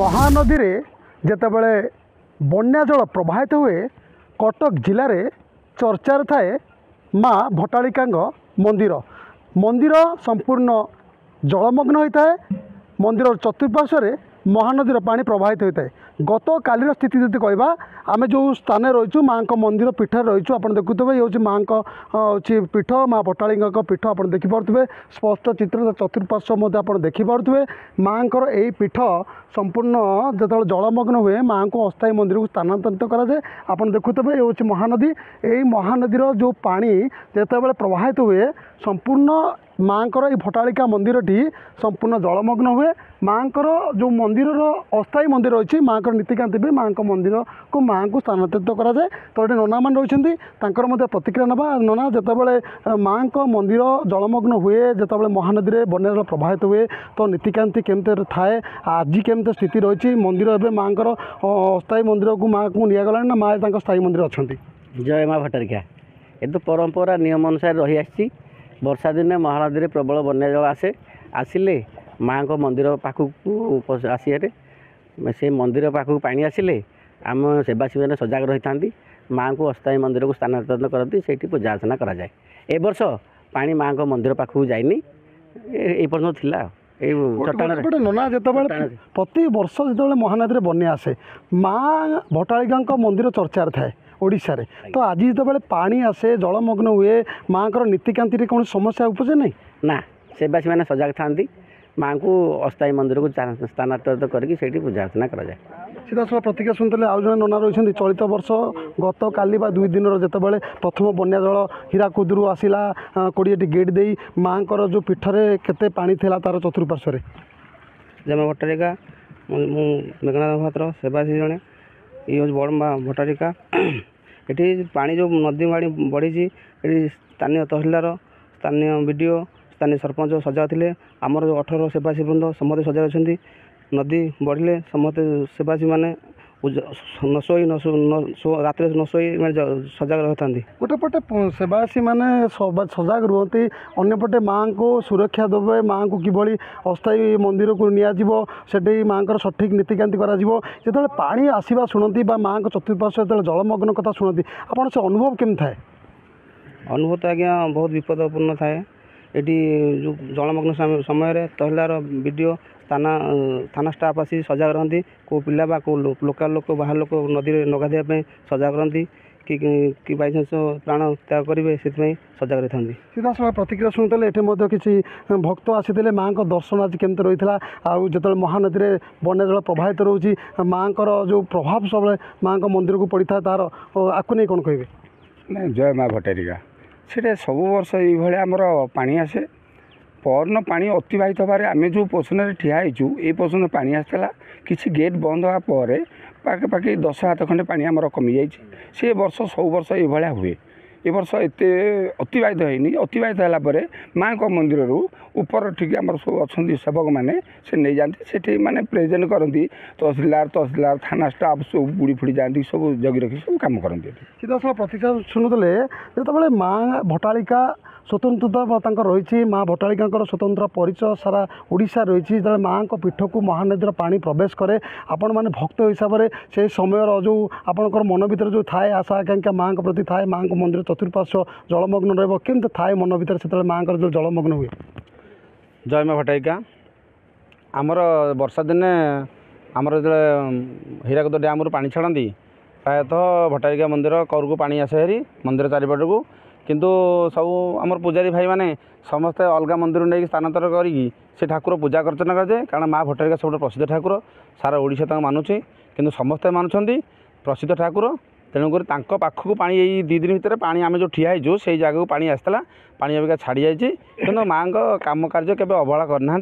महानदी रे जेतेबेले बन्या जल प्रवाहित हुए कटक जिले में चर्चार थाए माँ भट्टालिका मंदिर मंदिर संपूर्ण जलमग्न होता है। मंदिर चतुर्पार्श्व महानदीर पानी प्रवाहित होता है। गत कालीर स्थिति जब कहवा आम जो स्थान रहीचु माँ मंदिर पीठ रहीचु आप देखुए ये माँ पीठ माँ भट्टालिका पीठ आप देखिपे स्पष्ट चित्र चतुर्पार्श्व आप देखिपे माँ यही पीठ संपूर्ण जो जलमग्न हुए माँ को अस्थायी मंदिर को स्थानांतरित कराए। आप देखुए ये महानदी यही महानदीर जो पानी जितेबाला प्रवाहित हुए संपूर्ण माँ ये भट्टालिका मंदिर टी संपूर्ण जलमग्न हुए। माँ जो मंदिर अस्थायी मंदिर अच्छी माँ नीतिकांति भी माँ मंदिर को माँ को स्थानांतरित कराए। तो ये नना मान रही प्रतिक्रिया ना नना जितेबाला माँ मंदिर जलमग्न हुए जितेबाला महानदी में बन्या जल प्रवाहित हुए तो नीतिकांति केमती थाए आज केमती स्थिति रही मंदिर एवं माँ अस्थायी मंदिर को माँ को निगला ना माँ स्थायी मंदिर अच्छा। जय माँ भट्टारिका ये तो परंपरा नियम अनुसार रही आसी। वर्षा दिने महानदी में प्रबल बन्या जल आसिले माँ को मंदिर पाखक आसियारे से मंदिर पाखक पानी आसिले आम सेवासी मैंने सजग रही था माँ को अस्थायी मंदिर को स्थानांतरित करती से पूजा अर्चना कराए। ए वर्ष पानी माँ को मंदिर पाखक जाइनी ये पर्यटन थिला नना जो प्रति वर्ष जो महानदी में बन्या आसे माँ भट्टालिका मंदिर चर्चार थाए ओडिशा रे तो आज जो पानी आसे जलमग्न हुए माँ नीतिकांति कौन समस्या उपजे नहीं ना सेवासी मैंने सजग था माँ को अस्थायी मंदिर को स्थानांतरित करके पूजा अर्चना कराए। सीधा साला प्रतिक्रिया शुणुते आउ जन नना रही चलित वर्ष गत काली दुई दिन जितेबाला प्रथम बन्या जल हीराकुदू आसला 20टी गेट दे माँ जो पीठरे केते पानी थिला तार चतुर्पार्श्व जय माँ भट्टारिका मेघनाथ महापात्र सेवासी जड़े ये बड़ माँ भट्टारिका ये पानी जो नदी पानी बढ़ी स्थानीय तहसीलदार स्थानीय बीडीओ स्थानीय सरपंच सजा थे आमर जो 18 सेवासी वृंद समस्त सजा अच्छा। नदी बढ़ले समस्त सेवासी मैंने न शोई रात न शोई सजग रही गोटे पटे सेवासी मैंने सजग रुहति अंपटे माँ को सुरक्षा देवे माँ को किभली अस्थायी मंदिर को निजी माँ सठिक नीतिकांति जो पानी आसवा शुणती माँ को चतुर्पार्श्व जो जलमग्न कथा शुणती आपन से अनुभव केम थाए? अनुभव तो आज्ञा बहुत विपदपूर्ण थाए। ये जो जलमग्न समय तहसीलदार बीडीओ थाना स्टाफ आसी सजग रहती को पिला बा को लोकल लोक बाहर लोक नदी में नगाधे सजग रहती कि बाई चान्स प्राण त्याग करेंगे से सजग रही था। सीधा साला प्रतिक्रिया शुणुते ये किसी भक्त आसी माँ को दर्शन आज केमती रही है आउ जो महानदी में बन्या जल प्रवाहित रोचे माँ जो प्रभाव सब माँ मंदिर को पड़ी था तार आपको नहीं कौन कहे? नहीं जय माँ भट्टारिका से सब वर्ष ये आमर पानी आसे परन पानी अतिवाहित होबार आम जो पोषण ठियाईचु ये पोषण पानी आसला किसी गेट बंद होगापर पाखापाखि 10 हाथ खंडे पानी आमर कमी जाइए से वर्ष सब वर्ष ये हुए। ए वर्ष एत अतिवाहित होनी अतिवाहित होगापर माँ को मंदिर ऊपर ठीक आम सब अच्छा सेवक मैंने से नहीं जाती से माने प्रेजेंट करती तहसीलदार थाना स्टाफ सब बुड़ी फुड़ी जाती सब जगी रखी सब कम करती। सीधा साला प्रतिक्रिया शुणुते जो माँ भट्टालिका स्वतंत्रता रही माँ भट्टालिका स्वतंत्र परिचय सारा ओडिशा रही जो माँ को पीठ को महानदी पानी प्रवेश करे आपण मैंने भक्त हिसाब से समय जो आपंकर मन भर जो थाए आशा आकांक्षा माँ प्रति थाए माँ को मंदिर चतुर्पार्श्व जलमग्न रमती थाए मन भर से माँ जो जलमग्न हुए। जय माँ भट्टारिका आमर वर्षा दिने आमर जो हीराकुद डैम पानी छाड़ती प्रायतः भट्टारिका मंदिर कर को पानी आसे हेरी मंदिर चारिपट को किंतु सब आमर पुजारी भाई माने समस्ते अलग मंदिर नहीं स्थानांतर करी ठाकुर पूजा अर्चना कराए कारण माँ भट्टारिका सब प्रसिद्ध ठाकुर सारा ओडिशा तक मानुची किंतु समस्ते मानुंट प्रसिद्ध ठाकुर तेणुक पाखक पानी यही 2 दिन भितर पानी आम जो ठियाईचु से जगह को पानी आसला पानी अबिका छाड़ी जाइए कि माँ काम कार्य केवे अवहेला करना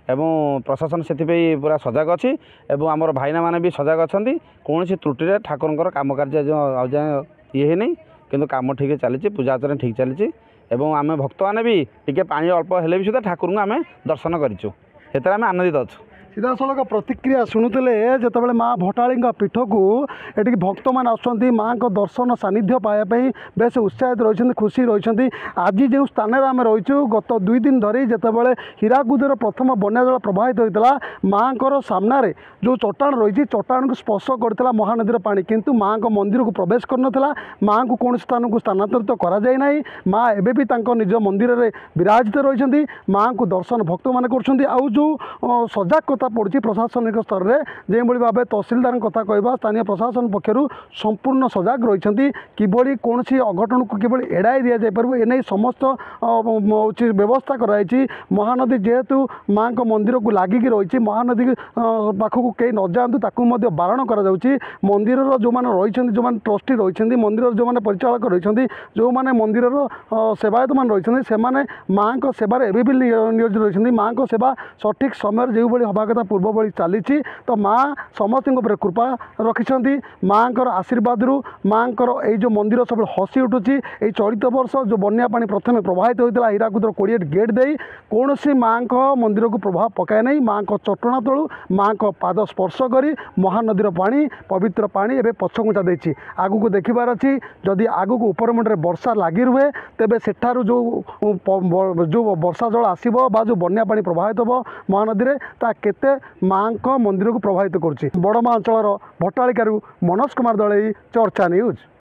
एवं प्रशासन से पूरा सजग अच्छी एवं आमर भाईना मैंने भी सजग अच्छा कौन त्रुटि ठाकुर काम कार्य जाए ये नहीं किंतु काम ठीक चली पूजा अर्चना ठीक चली एवं आम भक्त मैंने भी टी पानी अल्प हेल्ले भी सुधा ठाकुर को आम दर्शन करूँ आम आनंदित अच्छु। सीधासलख प्रतिक्रिया शुणुले जितेबाला माँ भटाड़ी पीठ को ये भक्त मैंने आसुँच माँ को दर्शन सानिध्य पाइबापी बेस उत्साहित रही खुशी रही आज जो स्थान में आम रहीचु गत 2 दिन धरी जितेबाला हीराकुदर प्रथम बन्या जल प्रवाहित होता माँ को सामना जो चट्टाण रही चट्टाण को स्पर्श करता महानदीर पानी किंतु माँ को मंदिर को प्रवेश करनथला माँ को कौन स्थान को स्थानांतरित कराई ना माँ एवं भी निज मंदिर में विराजित रही माँ को दर्शन भक्त मैंने कर सजग कथा पड़ी प्रशासनिक स्तर में जो भाव तहसिलदार कथा कहवा स्थानीय प्रशासन पक्षर संपूर्ण सजग रही किभली कौन अघटन को किभली एड़ाई दि जापर एने समस्त व्यवस्था कराई महानदी जेहेतु माँ को मंदिर को लगिकी रही महानदी पाखक कई न जातु बारण कर मंदिर जो मैंने रही जो मैंने ट्रस्टी रही मंदिर जो मैंने परिचालक रही जो मैंने मंदिर सेवायत मान रही से माँ को सेवार एवं भी नियोजित रही माँ को सेवा सठिक समय जो भाई हवा कथा पूर्व भली चली तो माँ समस्त कृपा रखिंट माँ आशीर्वाद रु माँ जो मंदिर सब हसी उठुची ये चलित वर्ष जो बन्या पानी प्रथम प्रवाहित होता हीराकुदर 20 गेट दे कौन माँ को मंदिर को प्रभाव पकाए नहीं माँ को चटना तलू माँ को पाद स्पर्श कर महानदीर पानी पवित्र पानी एवं पछघुंचा देती आगू देखबार अच्छी जदि आगू उपरमुंडे वर्षा लगी रुहे तेबे सेठारु जो वर्षा जल आसो बा जो बन्या पानी प्रवाहित हो महानदी में ता केते माँ को मंदिर को प्रभावित करुच्ची बड़मा अंचल भट्टालिकारु मनोज कुमार दलई चर्चा न्यूज।